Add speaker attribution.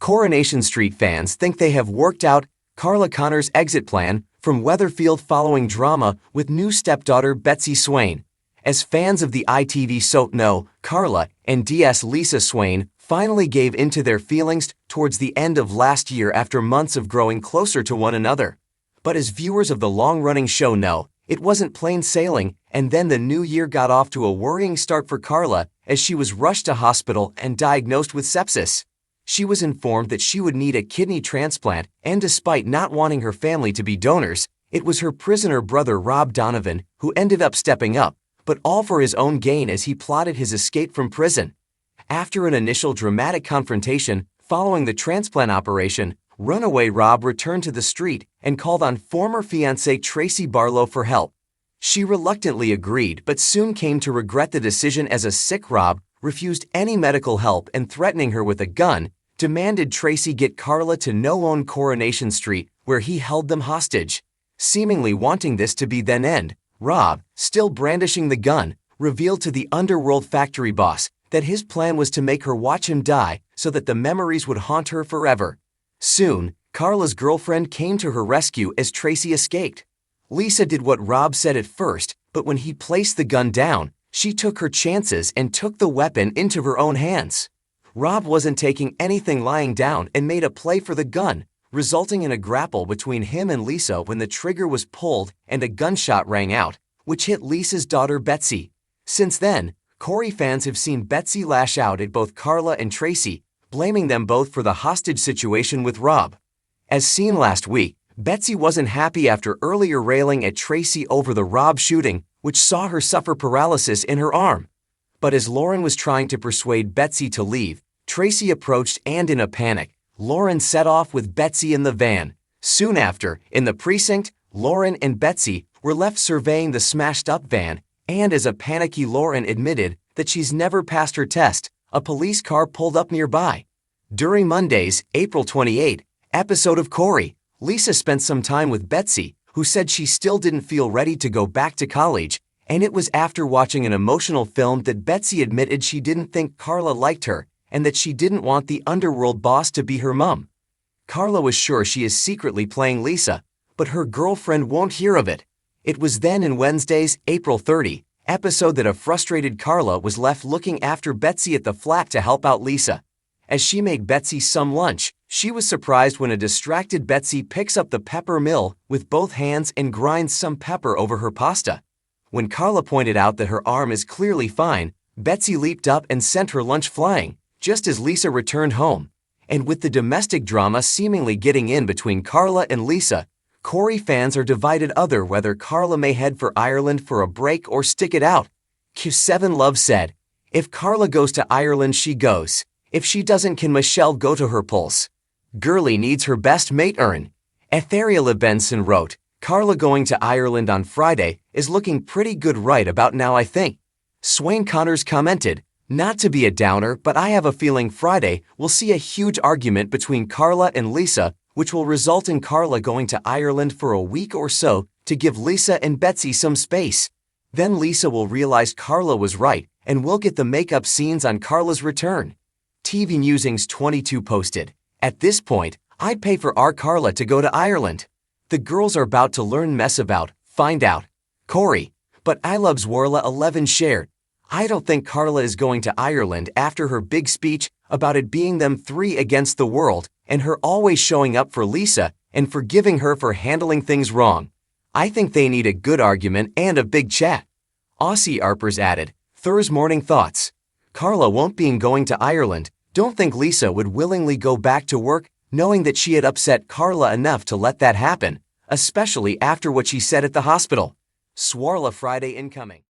Speaker 1: Coronation Street fans think they have worked out Carla Connor's exit plan from Weatherfield following drama with new stepdaughter Betsy Swain. As fans of the ITV soap know, Carla and DS Lisa Swain finally gave into their feelings towards the end of last year after months of growing closer to one another. But as viewers of the long-running show know, it wasn't plain sailing, and then the new year got off to a worrying start for Carla as she was rushed to hospital and diagnosed with sepsis. She was informed that she would need a kidney transplant, and despite not wanting her family to be donors, it was her prisoner brother Rob Donovan who ended up stepping up, but all for his own gain as he plotted his escape from prison. After an initial dramatic confrontation following the transplant operation, runaway Rob returned to the street and called on former fiancée Tracy Barlow for help. She reluctantly agreed, but soon came to regret the decision as a sick Rob refused any medical help and, threatening her with a gun, demanded Tracy get Carla to no-own Coronation Street, where he held them hostage. Seemingly wanting this to be then end, Rob, still brandishing the gun, revealed to the underworld factory boss that his plan was to make her watch him die so that the memories would haunt her forever. Soon, Carla's girlfriend came to her rescue as Tracy escaped. Lisa did what Rob said at first, but when he placed the gun down, she took her chances and took the weapon into her own hands. Rob wasn't taking anything lying down and made a play for the gun, resulting in a grapple between him and Lisa when the trigger was pulled and a gunshot rang out, which hit Lisa's daughter Betsy. Since then, Corey fans have seen Betsy lash out at both Carla and Tracy, blaming them both for the hostage situation with Rob. As seen last week, Betsy wasn't happy after earlier railing at Tracy over the Rob shooting, which saw her suffer paralysis in her arm. But as Lauren was trying to persuade Betsy to leave, Tracy approached and, in a panic, Lauren set off with Betsy in the van. Soon after, in the precinct, Lauren and Betsy were left surveying the smashed-up van, and as a panicky Lauren admitted that she's never passed her test, a police car pulled up nearby. During Monday's, April 28, episode of Corey, Lisa spent some time with Betsy, who said she still didn't feel ready to go back to college, and it was after watching an emotional film that Betsy admitted she didn't think Carla liked her and that she didn't want the underworld boss to be her mom. Carla was sure she is secretly playing Lisa, but her girlfriend won't hear of it. It was then in Wednesday's, April 30, episode that a frustrated Carla was left looking after Betsy at the flat to help out Lisa. As she made Betsy some lunch, she was surprised when a distracted Betsy picks up the pepper mill with both hands and grinds some pepper over her pasta. When Carla pointed out that her arm is clearly fine, Betsy leaped up and sent her lunch flying, just as Lisa returned home. And with the domestic drama seemingly getting in between Carla and Lisa, Corey fans are divided over whether Carla may head for Ireland for a break or stick it out. Q7 Love said, "If Carla goes to Ireland, she goes. If she doesn't, can Michelle go to her pulse? Girlie needs her best mate earn." Etheria Benson wrote, "Carla going to Ireland on Friday is looking pretty good right about now, I think." Swain Connors commented, "Not to be a downer, but I have a feeling Friday we'll see a huge argument between Carla and Lisa, which will result in Carla going to Ireland for a week or so to give Lisa and Betsy some space. Then Lisa will realize Carla was right, and we'll get the makeup scenes on Carla's return." TV Musings 22 posted, "At this point, I'd pay for our Carla to go to Ireland. The girls are about to learn mess about, find out. Corey, but I loves Warla 11 shared, I don't think Carla is going to Ireland after her big speech about it being them three against the world and her always showing up for Lisa and forgiving her for handling things wrong. I think they need a good argument and a big chat." Aussie Arpers added, "Thursday morning thoughts. Carla won't be going to Ireland. Don't think Lisa would willingly go back to work knowing that she had upset Carla enough to let that happen, especially after what she said at the hospital." Swarla Friday incoming.